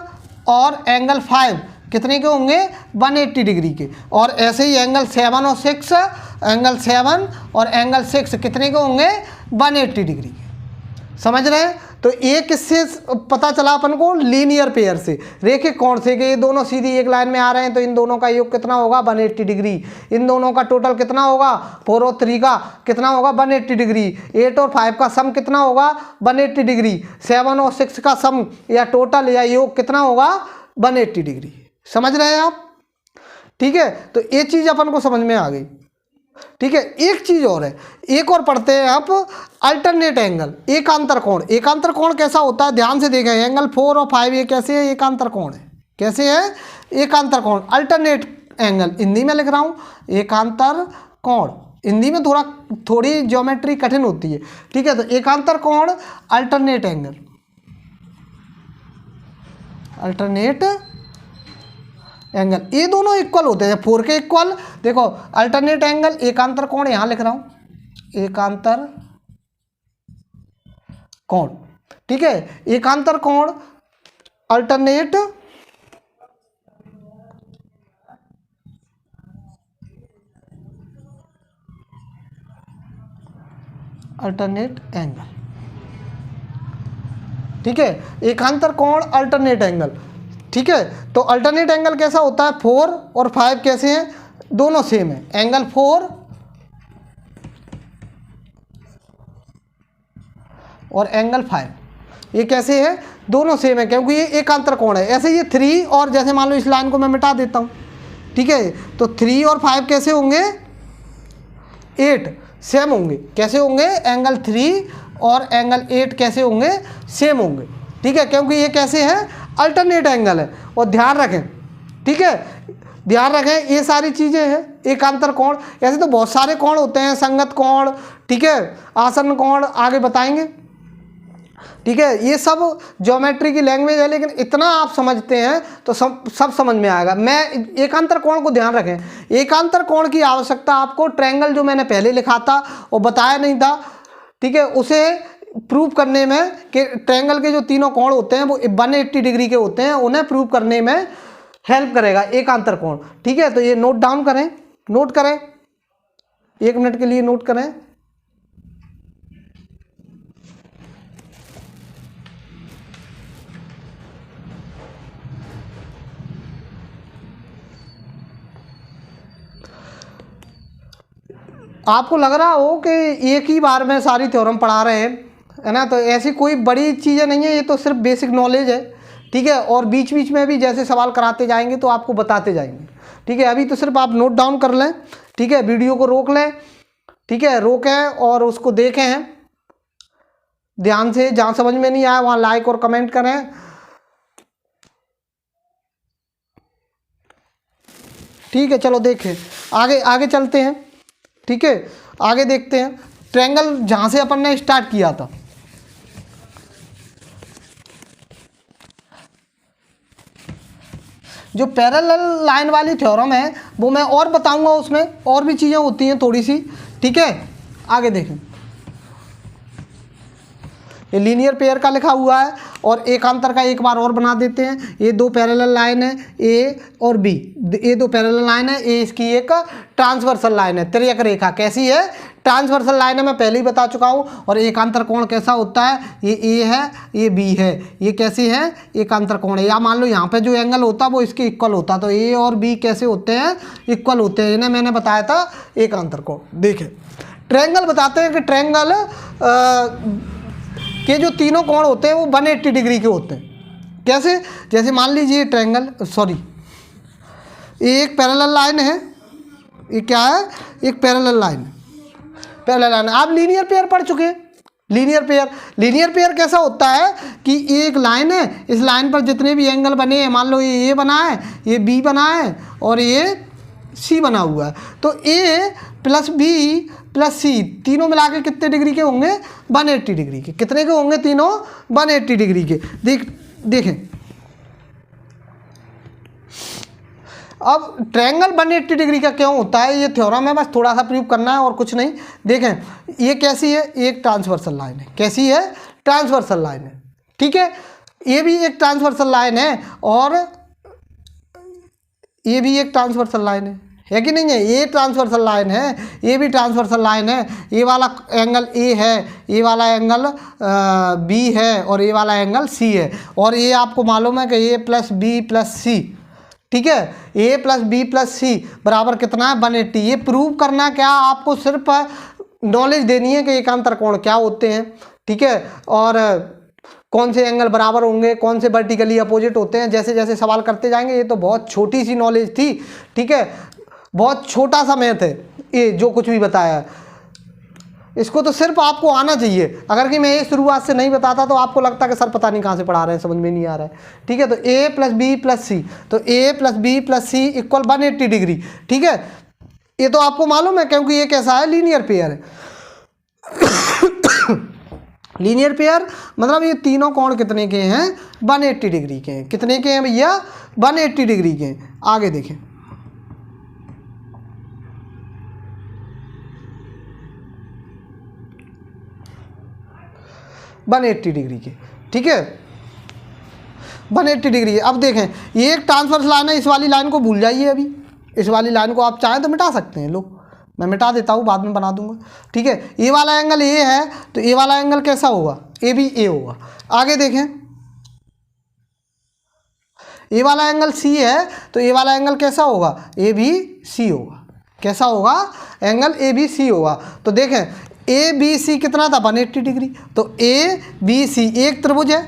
और एंगल 5 कितने के होंगे? 180 डिग्री के। और ऐसे ही एंगल 7 और 6, एंगल 7 और एंगल 6 कितने के होंगे? 180 डिग्री के। समझ रहे हैं? तो ये किससे पता चला अपन को? लीनियर पेयर से, रेखिक कोण से, कि ये दोनों सीधी एक लाइन में आ रहे हैं, तो इन दोनों का योग कितना होगा? 180 डिग्री। इन दोनों का टोटल कितना होगा? 4 और 3 का कितना होगा? 180 डिग्री। 8 और 5 का सम कितना होगा? 180 डिग्री। 7 और 6 का सम या टोटल या योग कितना होगा? 180 डिग्री। समझ रहे हैं आप? ठीक है, तो ये चीज़ अपन को समझ में आ गई। ठीक है, एक चीज़ और है, एक और पढ़ते हैं आप, अल्टरनेट एंगल, एकांतर कोण। एकांतर कोण कैसा होता है, ध्यान से देखें, एंगल 4 और 5 ये कैसे है, एकांतर कोण है। कैसे है, एकांतर कोण। अल्टरनेट एंगल हिंदी में लिख रहा हूँ, एकांतर कोण। हिंदी में थोड़ी ज्योमेट्री कठिन होती है। ठीक है, तो एकांतर कोण, अल्टरनेट एंगल, अल्टरनेट एंगल, ये दोनों इक्वल होते हैं, 4 के इक्वल। देखो अल्टरनेट एंगल, एकांतर कोण, यहां लिख रहा हूं एकांतर कोण। ठीक है, एकांतर कोण, अल्टरनेट एंगल। ठीक है, एकांतर कोण, अल्टरनेट एंगल। ठीक है, तो अल्टरनेट एंगल कैसा होता है, 4 और 5 कैसे हैं, दोनों सेम है। एंगल 4 और एंगल 5 ये कैसे है, दोनों सेम है, क्योंकि ये एकांतर कोण है। ऐसे ये 3 और, जैसे मान लो इस लाइन को मैं मिटा देता हूं, ठीक है, तो 3 और 5 कैसे होंगे, 8 सेम होंगे। कैसे होंगे, एंगल 3 और एंगल 8 कैसे होंगे, सेम होंगे। ठीक है, क्योंकि ये कैसे है, अल्टरनेट एंगल है। और ध्यान रखें, ठीक है, ध्यान रखें, ये सारी चीज़ें हैं एकांतर कोण। ऐसे तो बहुत सारे कोण होते हैं, संगत कोण, ठीक है, आसन्न कोण, आगे बताएंगे। ठीक है, ये सब ज्योमेट्री की लैंग्वेज है, लेकिन इतना आप समझते हैं तो सब समझ में आएगा। मैं एकांतर कोण को ध्यान रखें, एकांतर कोण की आवश्यकता आपको ट्रायंगल जो मैंने पहले लिखा था और बताया नहीं था, ठीक है, उसे प्रूव करने में, कि ट्रायंगल के जो तीनों कोण होते हैं वो 180 डिग्री के होते हैं, उन्हें प्रूव करने में हेल्प करेगा एकांतर कोण। ठीक है, तो ये नोट डाउन करें, नोट करें, 1 मिनट के लिए नोट करें। आपको लग रहा हो कि एक ही बार में सारी थ्योरम पढ़ा रहे हैं, है ना, तो ऐसी कोई बड़ी चीज़ें नहीं है, ये तो सिर्फ बेसिक नॉलेज है। ठीक है, और बीच बीच में भी जैसे सवाल कराते जाएंगे तो आपको बताते जाएंगे। ठीक है, अभी तो सिर्फ आप नोट डाउन कर लें। ठीक है, वीडियो को रोक लें, ठीक है, रोकें और उसको देखें हैं ध्यान से। जहाँ समझ में नहीं आया वहाँ लाइक और कमेंट करें। ठीक है, चलो देखें, आगे आगे चलते हैं। ठीक है, आगे देखते हैं ट्रायंगल जहाँ से अपन ने स्टार्ट किया था। जो पैरेलल लाइन वाली थ्योरम है वो मैं और बताऊंगा, उसमें और भी चीज़ें होती हैं थोड़ी सी। ठीक है, आगे देखें, ये लीनियर पेयर का लिखा हुआ है और एकांतर का एक बार और बना देते हैं। ये 2 पैरेलल लाइन है, ए और बी, ये 2 पैरेलल लाइन है। ए इसकी एक ट्रांसवर्सल लाइन है, तिर्यक रेखा। कैसी है, ट्रांसवर्सल लाइन है, मैं पहले ही बता चुका हूँ। और एकांतर कोण कैसा होता है, ये ए है, ये बी है, ये कैसे है, एकांतर कोण है। या मान लो यहाँ पे जो एंगल होता है वो इसके इक्वल होता, तो ए और बी कैसे होते हैं, इक्वल होते हैं। इन्हें मैंने बताया था एकांतर कोण। देखें, ट्रायंगल बताते हैं कि ट्रायंगल के जो तीनों कोण होते हैं वो 180 डिग्री के होते हैं। कैसे, जैसे मान लीजिए ट्रायंगल, सॉरी, ये एक पैरेलल लाइन है, ये क्या है, एक पैरेलल लाइन, पैरेलल लाइन। आप लीनियर पेयर पढ़ चुके हैं, लीनियर पेयर। लीनियर पेयर कैसा होता है कि एक लाइन है, इस लाइन पर जितने भी एंगल बने हैं, मान लो ये ए बना है, ये बी बना है और ये सी बना हुआ है, तो ए प्लस बी प्लस सी तीनों मिला के कितने डिग्री के होंगे, 180 डिग्री के। कितने के होंगे, तीनों 180 डिग्री के। देखें, अब ट्रायंगल 180 डिग्री का क्यों होता है, ये थ्योरम है, बस थोड़ा सा प्रूव करना है और कुछ नहीं। देखें, ये कैसी है, एक ट्रांसवर्सल लाइन है। कैसी है, ट्रांसवर्सल लाइन है। ठीक है, ये भी एक ट्रांसवर्सल लाइन है और ये भी एक ट्रांसवर्सल लाइन है कि नहीं है, ये ट्रांसवर्सल लाइन है, ये भी ट्रांसवर्सल लाइन है। ये वाला एंगल ए है, ये वाला एंगल बी है और ये वाला एंगल सी है। और ये आपको मालूम है कि ए प्लस बी प्लस सी, ठीक है, ए प्लस बी प्लस सी बराबर कितना है, 180। ये प्रूव करना क्या, आपको सिर्फ नॉलेज देनी है कि एकांतर कोण क्या होते हैं। ठीक है, और कौन से एंगल बराबर होंगे, कौन से वर्टिकली अपोजिट होते हैं, जैसे जैसे सवाल करते जाएंगे। ये तो बहुत छोटी सी नॉलेज थी, ठीक है, बहुत छोटा सा मैथ है ये जो कुछ भी बताया है। इसको तो सिर्फ आपको आना चाहिए। अगर कि मैं ये शुरुआत से नहीं बताता तो आपको लगता कि सर पता नहीं कहाँ से पढ़ा रहे हैं, समझ में नहीं आ रहा है, ठीक है। तो a plus B plus C, तो a plus B plus C equal 180 degree, ठीक है। ये तो आपको मालूम है क्योंकि ये कैसा है, लीनियर पेयर है। लीनियर पेयर मतलब ये तीनों कोण कितने के हैं, 180 डिग्री के हैं। कितने के हैं भैया, 180 डिग्री के हैं। आगे देखें, वन 180 डिग्री के, ठीक है, 180 डिग्री। अब देखें, ये एक ट्रांसवर्स लाइन है, इस वाली लाइन को भूल जाइए। अभी इस वाली लाइन को आप चाहें तो मिटा सकते हैं, लो मैं मिटा देता हूँ, बाद में बना दूंगा, ठीक है। ये वाला एंगल ए है, तो ये वाला एंगल कैसा होगा, ए बी ए होगा। आगे देखें, ये वाला एंगल सी है, तो ये वाला एंगल कैसा होगा, ए बी सी होगा। कैसा होगा, एंगल ए बी सी होगा। तो देखें, ए बी सी कितना था, 180 डिग्री। तो ए बी सी एक त्रिभुज है,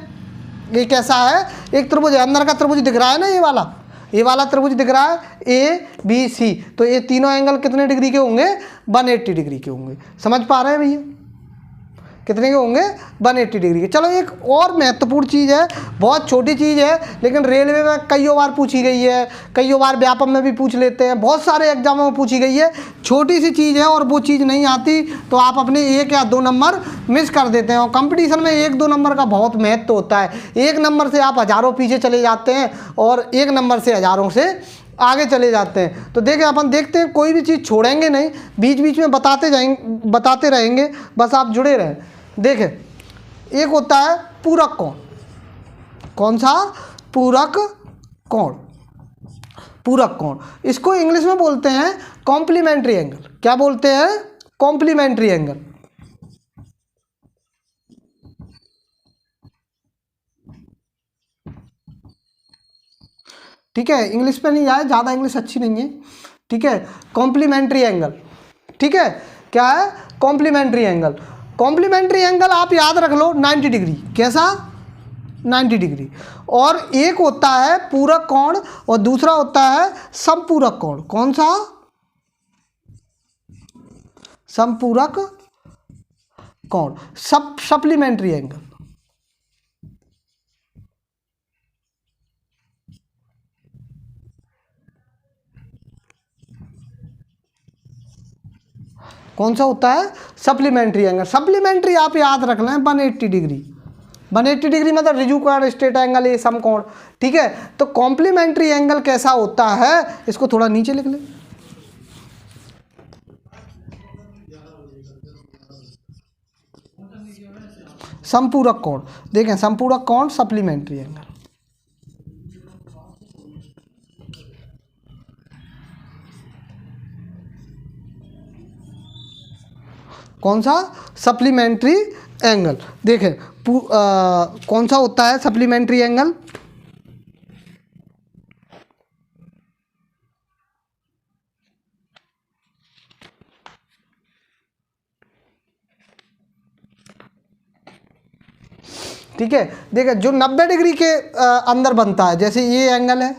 ये कैसा है, एक त्रिभुज है। अंदर का त्रिभुज दिख रहा है ना, ये वाला त्रिभुज दिख रहा है, ए बी सी। तो ये तीनों एंगल कितने डिग्री के होंगे, 180 डिग्री के होंगे। समझ पा रहे हैं भैया, कितने के होंगे, 180 डिग्री के। चलो एक और महत्वपूर्ण चीज़ है, बहुत छोटी चीज़ है, लेकिन रेलवे में कई बार पूछी गई है, कई बार व्यापम में भी पूछ लेते हैं, बहुत सारे एग्जामों में पूछी गई है। छोटी सी चीज़ है और वो चीज़ नहीं आती तो आप अपने 1 या 2 नंबर मिस कर देते हैं। और कंपटीशन में 1-2 नंबर का बहुत महत्व होता है। 1 नंबर से आप हज़ारों पीछे चले जाते हैं और 1 नंबर से हज़ारों से आगे चले जाते हैं। तो देखें, अपन देखते हैं, कोई भी चीज़ छोड़ेंगे नहीं, बीच बीच में बताते रहेंगे, बस आप जुड़े रहें। देखें, एक होता है पूरक कोण। कौन सा, पूरक कोण। पूरक कोण, इसको इंग्लिश में बोलते हैं कॉम्प्लीमेंट्री एंगल। क्या बोलते हैं, कॉम्प्लीमेंट्री एंगल। ठीक है, इंग्लिश पे नहीं जाए, ज़्यादा इंग्लिश अच्छी नहीं है, ठीक है। कॉम्प्लीमेंट्री एंगल, ठीक है, क्या है, कॉम्प्लीमेंट्री एंगल। कॉम्प्लीमेंट्री एंगल आप याद रख लो 90 डिग्री। कैसा, 90 डिग्री। और एक होता है पूरक कोण और दूसरा होता है समपूरक कोण। कौन सा, समपूरक कोण, सप्लीमेंट्री एंगल। कौन सा होता है, सप्लीमेंट्री एंगल। सप्लीमेंट्री आप याद रख लें 180 डिग्री। 180 डिग्री मतलब रिजु कोण, स्ट्रेट एंगल, ये समकोण, ठीक है। तो कॉम्प्लीमेंट्री एंगल कैसा होता है, इसको थोड़ा नीचे लिख लें। समपूरक कोण, देखें, समपूरक कोण, सप्लीमेंट्री एंगल। कौन सा, सप्लीमेंट्री एंगल। देखें, कौन सा होता है सप्लीमेंट्री एंगल, ठीक है। देखिए, जो 90 डिग्री के अंदर बनता है, जैसे ये एंगल है,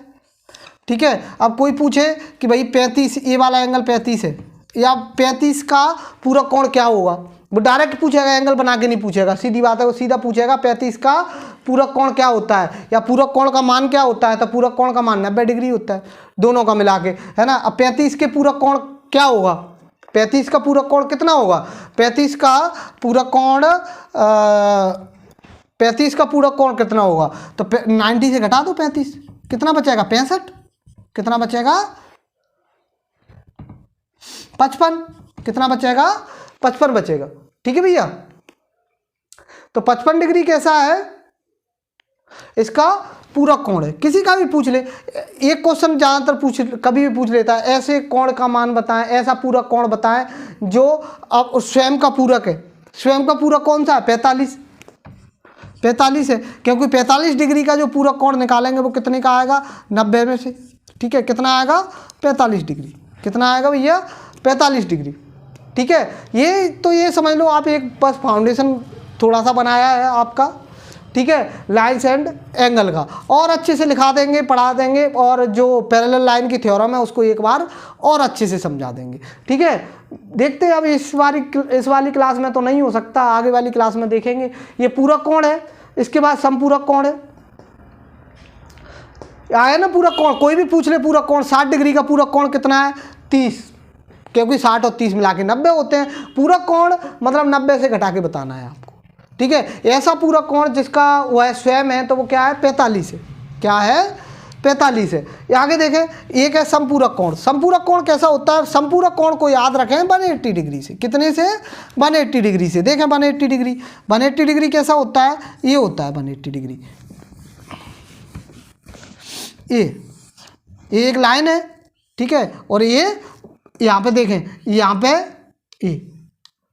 ठीक है। अब कोई पूछे कि भाई 35, ये वाला एंगल 35 है, या 35 का पूरक कोण क्या होगा, वो डायरेक्ट पूछेगा, एंगल बना के नहीं पूछेगा, सीधी बात है, वो सीधा पूछेगा 35 का पूरक कोण क्या होता है, या पूरक कोण का मान क्या होता है। तो पूरक कोण का मान 90 डिग्री होता है, दोनों का मिला के, है ना। अब 35 के पूरक कोण क्या होगा, 35 का पूरक कोण कितना होगा, 35 का पूरक कोण 35 का पूरक कोण कितना होगा, तो 90 से घटा दो 35, कितना बचेगा, 65, कितना बचेगा, 55, कितना बचेगा, 55 बचेगा, ठीक है भैया। तो 55 डिग्री कैसा है, इसका पूरक कोण है। किसी का भी पूछ ले, एक क्वेश्चन ज़्यादातर कभी भी पूछ लेता है, ऐसे कोण का मान बताएं, ऐसा पूरक कोण बताएं जो अब स्वयं का पूरक है। स्वयं का पूरक कौन सा है, 45 है, क्योंकि 45 डिग्री का जो पूरक कोण निकालेंगे वो कितने का आएगा, 90 में से, ठीक है। कितना आएगा, 45 डिग्री। कितना आएगा भैया, 45 डिग्री, ठीक है। ये तो ये समझ लो आप, एक बस फाउंडेशन थोड़ा सा बनाया है आपका, ठीक है, लाइन्स एंड एंगल का, और अच्छे से लिखा देंगे, पढ़ा देंगे, और जो पैरेलल लाइन की थ्योरम है उसको एक बार और अच्छे से समझा देंगे। ठीक है, देखते हैं अब इस वाली क्लास में तो नहीं हो सकता, आगे वाली क्लास में देखेंगे। ये पूरक कोण है, इसके बाद समपूरक कोण है, आया ना पूरक कोण, कोई भी पूछ ले पूरक कोण, 60 डिग्री का पूरक कोण कितना है, 30, क्योंकि 60 और 30 मिला के 90 होते हैं। पूरक कोण मतलब 90 से घटा के बताना है आपको। ठीक है, ऐसा पूरक कोण जिसका वह स्वयं है तो वो क्या है, 45 है, क्या है, 45 है। आगे देखें, एक है समपूरक कोण। समपूरक कोण कैसा होता है, समपूरक कोण को याद रखें 180 डिग्री से, कितने से, 180 डिग्री से। देखें 180 डिग्री, 180 डिग्री कैसा होता है, ये होता है 180 डिग्री, ये एक लाइन है, ठीक है, और ये यहाँ पे देखें, यहाँ पे ये,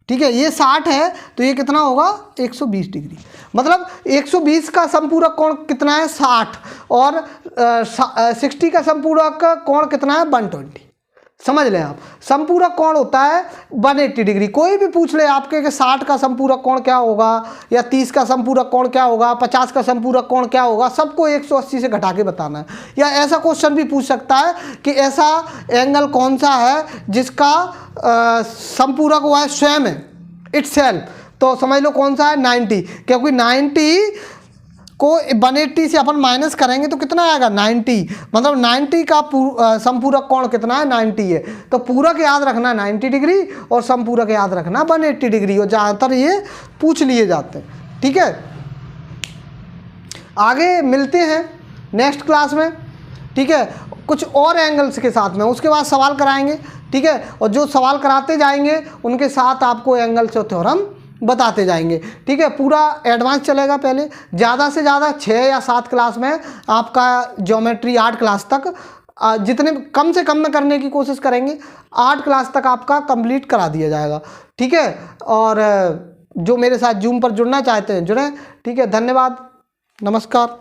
ठीक है, ये 60 है तो ये कितना होगा, 120 डिग्री। मतलब 120 का समपूरक कोण कितना है, 60, और 60 का समपूरक कोण कितना है, 120। समझ लें आप, समपूरक कोण होता है 180 डिग्री। कोई भी पूछ ले आपके कि 60 का समपूरक कोण क्या होगा, या 30 का समपूरक कोण क्या होगा, 50 का समपूरक कोण क्या होगा, सबको 180 से घटा के बताना है। या ऐसा क्वेश्चन भी पूछ सकता है कि ऐसा एंगल कौन सा है जिसका समपूरक वह स्वयं है, इटसेल्फ, तो समझ लो कौन सा है, 90, क्योंकि 90 को 180 से अपन माइनस करेंगे तो कितना आएगा, 90, मतलब 90 का समपूरक कोण कितना है, 90 है। तो पूरक याद रखना 90 डिग्री और समपूरक याद रखना 180 डिग्री, और ज़्यादातर ये पूछ लिए जाते हैं। ठीक है, आगे मिलते हैं नेक्स्ट क्लास में। ठीक है, कुछ और एंगल्स के साथ में, उसके बाद सवाल कराएंगे। ठीक है, और जो सवाल कराते जाएंगे उनके साथ आपको एंगल्स और थ्योरम बताते जाएंगे। ठीक है, पूरा एडवांस चलेगा। पहले ज़्यादा से ज़्यादा 6 या 7 क्लास में आपका ज्योमेट्री 8 क्लास तक, जितने कम से कम में करने की कोशिश करेंगे, 8 क्लास तक आपका कंप्लीट करा दिया जाएगा। ठीक है, और जो मेरे साथ जूम पर जुड़ना चाहते हैं जुड़ें। ठीक है, धन्यवाद, नमस्कार।